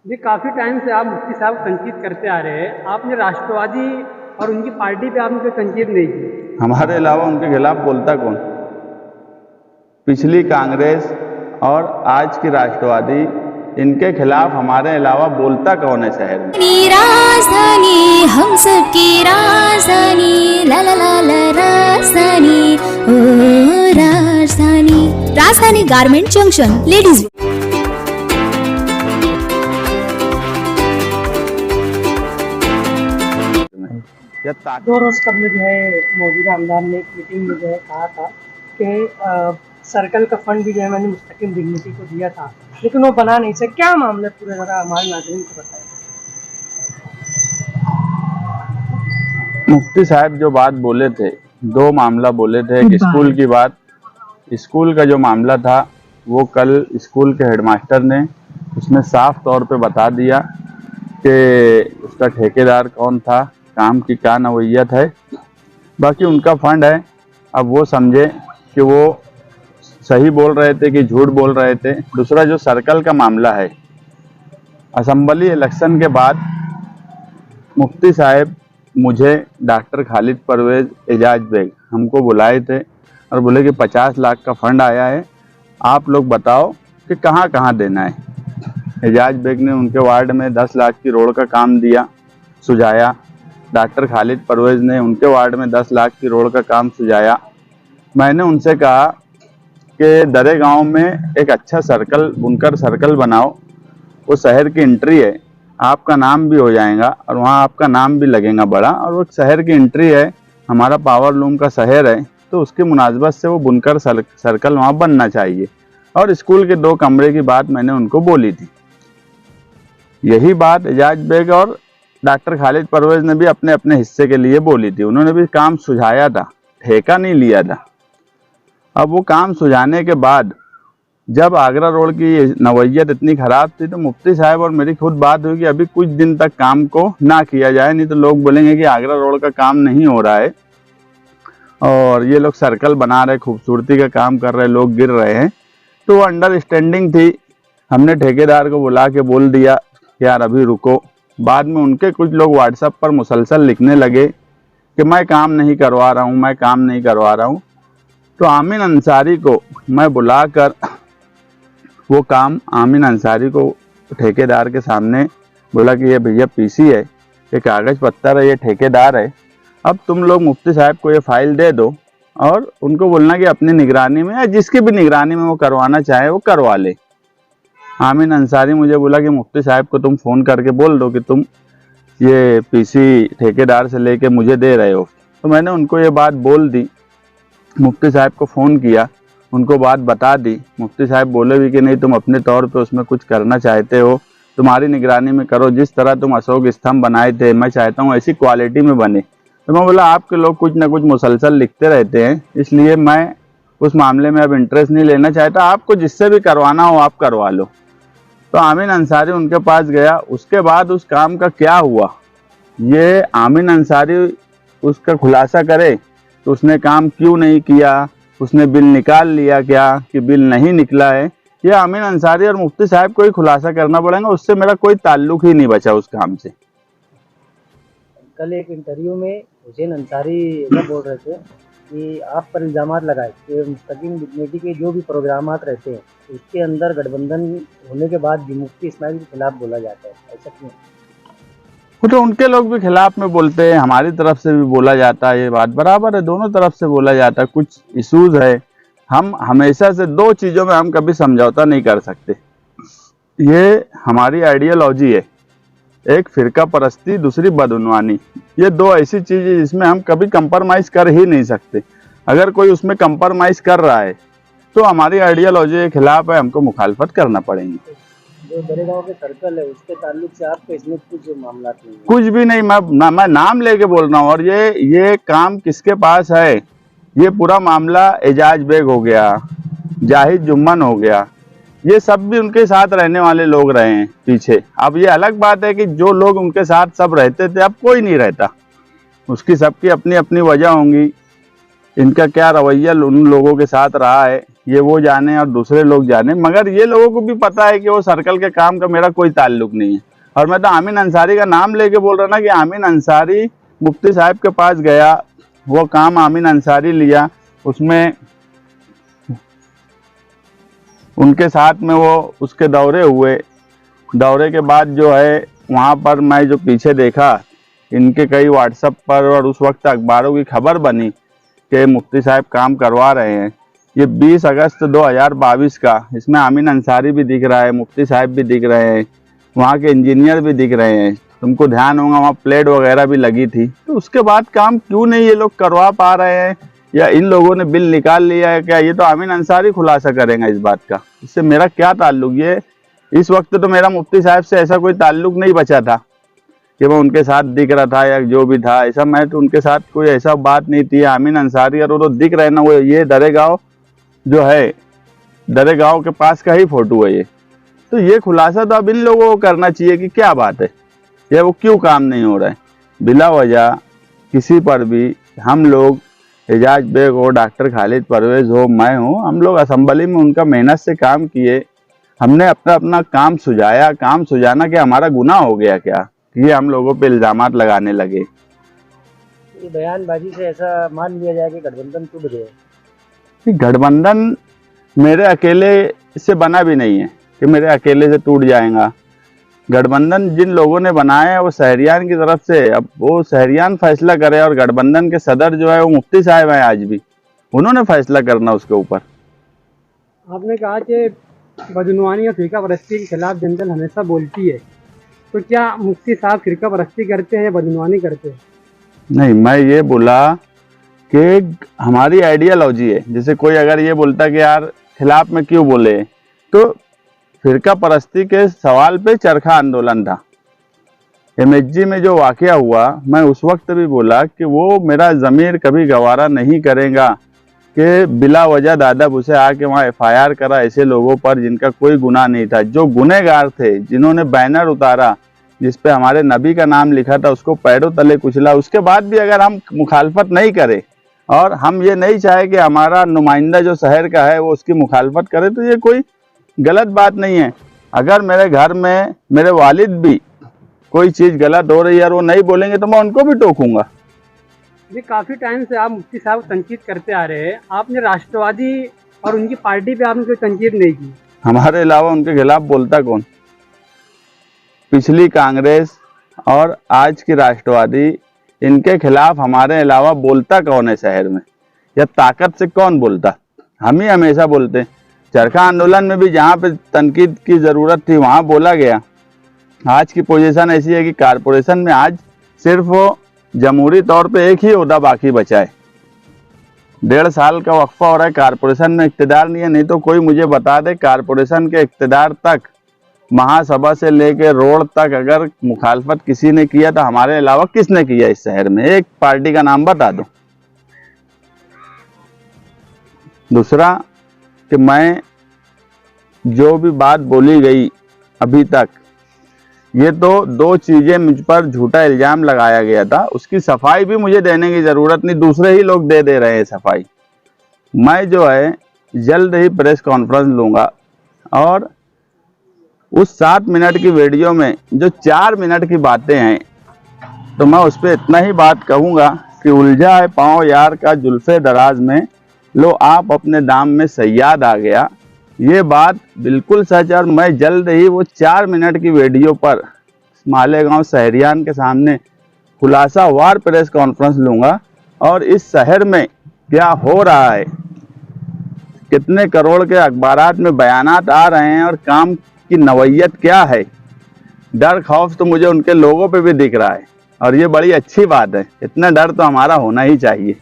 ये काफ़ी टाइम से आप मुफ्ती साहब तनकीद करते आ रहे हैं, आपने राष्ट्रवादी और उनकी पार्टी पे आपने कोई तनकीद नहीं की। हमारे अलावा उनके खिलाफ बोलता कौन? पिछली कांग्रेस और आज की राष्ट्रवादी, इनके खिलाफ हमारे अलावा बोलता कौन है शहर में? राजधानी हम सबकी राजधानी, ला ला ला ला राजधानी, ओ राजधानी। राजधानी गारमेंट जंक्शन, लेडीज। दो रोज कबल जो है मौजूदा आमदार ने एक मीटिंग में जो है कहा था कि सर्कल का फंड भी जो है मैंने मुस्तकिल डिग्निटी को दिया था, लेकिन वो बना नहीं सके। क्या मामला पूरे जरा हमारे नाज़रीन को बताएं। मुफ्ती साहब जो बात बोले थे, दो मामला बोले थे। एक स्कूल की बात, स्कूल का जो मामला था वो कल स्कूल के हेडमास्टर ने उसमें साफ तौर पे बता दिया कि उसका ठेकेदार कौन था, काम की क्या नौइयत है। बाकी उनका फंड है, अब वो समझे कि वो सही बोल रहे थे कि झूठ बोल रहे थे। दूसरा जो सर्कल का मामला है, असेंबली इलेक्शन के बाद मुफ्ती साहब मुझे डॉक्टर खालिद परवेज, एजाज बेग हमको बुलाए थे और बोले कि 50 लाख का फंड आया है, आप लोग बताओ कि कहाँ कहाँ देना है। एजाज बेग ने उनके वार्ड में 10 लाख की रोड का काम दिया, सुझाया। डॉक्टर खालिद परवेज ने उनके वार्ड में 10 लाख की रोड का काम सुझाया। मैंने उनसे कहा कि दरे गांव में एक अच्छा सर्कल, बुनकर सर्कल बनाओ, वो शहर की एंट्री है, आपका नाम भी हो जाएगा और वहाँ आपका नाम भी लगेगा बड़ा, और वो शहर की एंट्री है, हमारा पावर लूम का शहर है, तो उसकी मुनासबत से वो बुनकर सर्कल वहाँ बनना चाहिए। और स्कूल के 2 कमरे की बात मैंने उनको बोली थी। यही बात एजाज बेग और डॉक्टर खालिद परवेज ने भी अपने अपने हिस्से के लिए बोली थी। उन्होंने भी काम सुझाया था, ठेका नहीं लिया था। अब वो काम सुझाने के बाद जब आगरा रोड की नवैयत इतनी ख़राब थी तो मुफ्ती साहब और मेरी खुद बात हुई कि अभी कुछ दिन तक काम को ना किया जाए, नहीं तो लोग बोलेंगे कि आगरा रोड का काम नहीं हो रहा है और ये लोग सर्कल बना रहे, खूबसूरती का काम कर रहे, लोग गिर रहे हैं। तो वो अंडरस्टैंडिंग थी। हमने ठेकेदार को बुला के बोल दिया कि यार अभी रुको। बाद में उनके कुछ लोग व्हाट्सएप पर मुसलसल लिखने लगे कि मैं काम नहीं करवा रहा हूँ, मैं काम नहीं करवा रहा हूँ। तो आमिन अंसारी को मैं बुलाकर वो काम, आमिन अंसारी को ठेकेदार के सामने बोला कि ये भैया पीसी है, ये कागज़ पत्तर है, ये ठेकेदार है, अब तुम लोग मुफ्ती साहब को ये फाइल दे दो और उनको बोलना कि अपनी निगरानी में या जिसकी भी निगरानी में वो करवाना चाहे वो करवा ले। आमिन अंसारी मुझे बोला कि मुफ्ती साहब को तुम फ़ोन करके बोल दो कि तुम ये पीसी ठेकेदार से लेके मुझे दे रहे हो। तो मैंने उनको ये बात बोल दी, मुफ्ती साहब को फ़ोन किया, उनको बात बता दी। मुफ्ती साहब बोले भी कि नहीं, तुम अपने तौर पे उसमें कुछ करना चाहते हो, तुम्हारी निगरानी में करो, जिस तरह तुम अशोक स्तंभ बनाए थे मैं चाहता हूँ ऐसी क्वालिटी में बने। तो मैं बोला आपके लोग कुछ ना कुछ मुसलसल लिखते रहते हैं, इसलिए मैं उस मामले में अब इंटरेस्ट नहीं लेना चाहता, आपको जिससे भी करवाना हो आप करवा लो। तो आमिन अंसारी उनके पास गया। उसके बाद उस काम का क्या हुआ ये आमिन अंसारी उसका खुलासा करे तो उसने काम क्यों नहीं किया, उसने बिल निकाल लिया क्या कि बिल नहीं निकला है, ये आमिन अंसारी और मुफ्ती साहब को ही खुलासा करना पड़ेगा। उससे मेरा कोई ताल्लुक ही नहीं बचा उस काम से। कल एक इंटरव्यू में हुसैन अंसारी बोल रहे थे कि आप पर इल्ज़ाम लगाए कि मुस्तकिल डिग्निटी के जो भी प्रोग्रामात रहते हैं उसके अंदर गठबंधन होने के बाद भी मुफ्ती इस्माइल के खिलाफ बोला जाता है, ऐसा क्यों? वो तो उनके लोग भी खिलाफ में बोलते हैं, हमारी तरफ से भी बोला जाता है, ये बात बराबर है, दोनों तरफ से बोला जाता है। कुछ इशूज है, हम हमेशा से 2 चीज़ों में हम कभी समझौता नहीं कर सकते। ये हमारी आइडियोलॉजी है, एक फिरका परस्ती, दूसरी बदउनवानी। ये 2 ऐसी चीज़ें जिसमें हम कभी कंप्रोमाइज़ कर ही नहीं सकते। अगर कोई उसमें कंप्रोमाइज़ कर रहा है तो हमारी आइडियोलॉजी के खिलाफ है, हमको मुखालफत करना पड़ेगी। जो दरेगांव के सर्कल है उसके ताल्लुक से आपको इसमें कुछ मामला नहीं है? कुछ भी नहीं, मैं नाम लेके बोल रहा हूँ। और ये काम किसके पास है, ये पूरा मामला एजाज बेग हो गया, जाहिद जुम्मन हो गया, ये सब भी उनके साथ रहने वाले लोग रहे हैं पीछे। अब ये अलग बात है कि जो लोग उनके साथ सब रहते थे अब कोई नहीं रहता, उसकी सबकी अपनी अपनी वजह होंगी। इनका क्या रवैया उन लोगों के साथ रहा है ये वो जाने और दूसरे लोग जाने, मगर ये लोगों को भी पता है कि वो सर्कल के काम का मेरा कोई ताल्लुक नहीं है। और मैं तो आमीन अंसारी का नाम लेके बोल रहा ना कि आमीन अंसारी मुफ्ती साहब के पास गया, वो काम आमीन अंसारी लिया, उसमें उनके साथ में वो उसके दौरे हुए। दौरे के बाद जो है वहाँ पर मैं जो पीछे देखा, इनके कई व्हाट्सएप पर और उस वक्त अखबारों की खबर बनी कि मुफ्ती साहब काम करवा रहे हैं। ये 20 अगस्त 2022 का, इसमें आमीन अंसारी भी दिख रहा है, मुफ्ती साहब भी दिख रहे हैं, वहाँ के इंजीनियर भी दिख रहे हैं। तुमको ध्यान होगा वहाँ प्लेट वगैरह भी लगी थी। तो उसके बाद काम क्यों नहीं ये लोग करवा पा रहे हैं, या इन लोगों ने बिल निकाल लिया है क्या, ये तो आमीन अंसारी खुलासा करेंगे इस बात का। इससे मेरा क्या ताल्लुक, ये इस वक्त तो मेरा मुफ्ती साहब से ऐसा कोई ताल्लुक नहीं बचा था कि मैं उनके साथ दिख रहा था या जो भी था, ऐसा मैं तो उनके साथ कोई ऐसा बात नहीं थी। आमीन अंसारी और वो तो दिख रहे ना, वो ये दरेगांव जो है, दरेगांव के पास का ही फोटो है ये। तो ये खुलासा तो अब इन लोगों को करना चाहिए कि क्या बात है, या वो क्यों काम नहीं हो रहा है। बिला वजह किसी पर भी हम लोग, एजाज बेग हो, डॉक्टर खालिद परवेज हो, मैं हूँ, हम लोग असेंबली में उनका मेहनत से काम किए, हमने अपना अपना काम सुझाया। काम सुझाना क्या हमारा गुनाह हो गया क्या, ये हम लोगों पे इल्जामात लगाने लगे। ये बयानबाजी से ऐसा मान लिया जाए कि गठबंधन टूट गया। गठबंधन मेरे अकेले से बना भी नहीं है कि मेरे अकेले से टूट जाएगा। गठबंधन जिन लोगों ने बनाया है वो शहरियान की तरफ से, अब वो शहरियान फैसला करे, और गठबंधन के सदर जो है वो मुफ्ती साहब हैं, आज भी उन्होंने फैसला करना उसके ऊपर। आपने कहा कि बदनवानी और फिरका परस्ती के खिलाफ जनता हमेशा बोलती है, तो क्या मुफ्ती साहब फिरका परस्ती करते हैं या बदनवानी करते हैं? नहीं, मैं ये बोला कि हमारी आइडियोलॉजी है। जैसे कोई अगर ये बोलता कि यार खिलाफ में क्यों बोले, तो फिरका परस्ती के सवाल पे चरखा आंदोलन था। एमएचजी में जो वाकया हुआ, मैं उस वक्त भी बोला कि वो मेरा ज़मीर कभी गवारा नहीं करेगा कि बिला वजह दादा भूसे आके वहाँ एफआईआर करा ऐसे लोगों पर जिनका कोई गुनाह नहीं था। जो गुनहगार थे, जिन्होंने बैनर उतारा जिस पे हमारे नबी का नाम लिखा था, उसको पैरों तले कुचला, उसके बाद भी अगर हम मुखालफत नहीं करें और हम ये नहीं चाहे कि हमारा नुमाइंदा जो शहर का है वो उसकी मुखालफत करे, तो ये कोई गलत बात नहीं है। अगर मेरे घर में मेरे वालिद भी कोई चीज़ गलत हो रही है और वो नहीं बोलेंगे तो मैं उनको भी टोकूंगा। जी, काफ़ी टाइम से आप मुफ्ती साहब को तनकीद करते आ रहे हैं, आपने राष्ट्रवादी और उनकी पार्टी पे आपने कोई तनकीद नहीं की। हमारे अलावा उनके खिलाफ बोलता कौन? पिछली कांग्रेस और आज की राष्ट्रवादी, इनके खिलाफ हमारे अलावा बोलता कौन है शहर में, या ताकत से कौन बोलता? हम ही हमेशा बोलते हैं। चरखा आंदोलन में भी जहाँ पे तनकीद की ज़रूरत थी वहाँ बोला गया। आज की पोजीशन ऐसी है कि कारपोरेशन में आज सिर्फ जमहूरी तौर पे एक ही ओहदा बाकी बचा है। 1.5 साल का वक्फा हो रहा है, कारपोरेशन में इक़्तिदार नहीं है। नहीं तो कोई मुझे बता दे, कारपोरेशन के इक़्तिदार तक, महासभा से लेकर रोड तक अगर मुखालफत किसी ने किया तो हमारे अलावा किसने किया इस शहर में? एक पार्टी का नाम बता दो। दूसरा कि मैं जो भी बात बोली गई अभी तक, ये तो 2 चीज़ें मुझ पर झूठा इल्ज़ाम लगाया गया था, उसकी सफाई भी मुझे देने की ज़रूरत नहीं, दूसरे ही लोग दे रहे हैं सफाई। मैं जो है जल्द ही प्रेस कॉन्फ्रेंस लूँगा और उस 7 मिनट की वीडियो में जो 4 मिनट की बातें हैं, तो मैं उस पर इतना ही बात कहूँगा कि उलझा है पाँव यार का जुल्फे दराज में, लो आप अपने दाम में सयाद आ गया। ये बात बिल्कुल सच, और मैं जल्द ही वो 4 मिनट की वीडियो पर मालेगांव शहरियान के सामने खुलासावार प्रेस कॉन्फ्रेंस लूँगा, और इस शहर में क्या हो रहा है, कितने करोड़ के अखबारात में बयानात आ रहे हैं और काम की नवैयत क्या है, डर खौफ तो मुझे उनके लोगों पे भी दिख रहा है, और ये बड़ी अच्छी बात है। इतना डर तो हमारा होना ही चाहिए।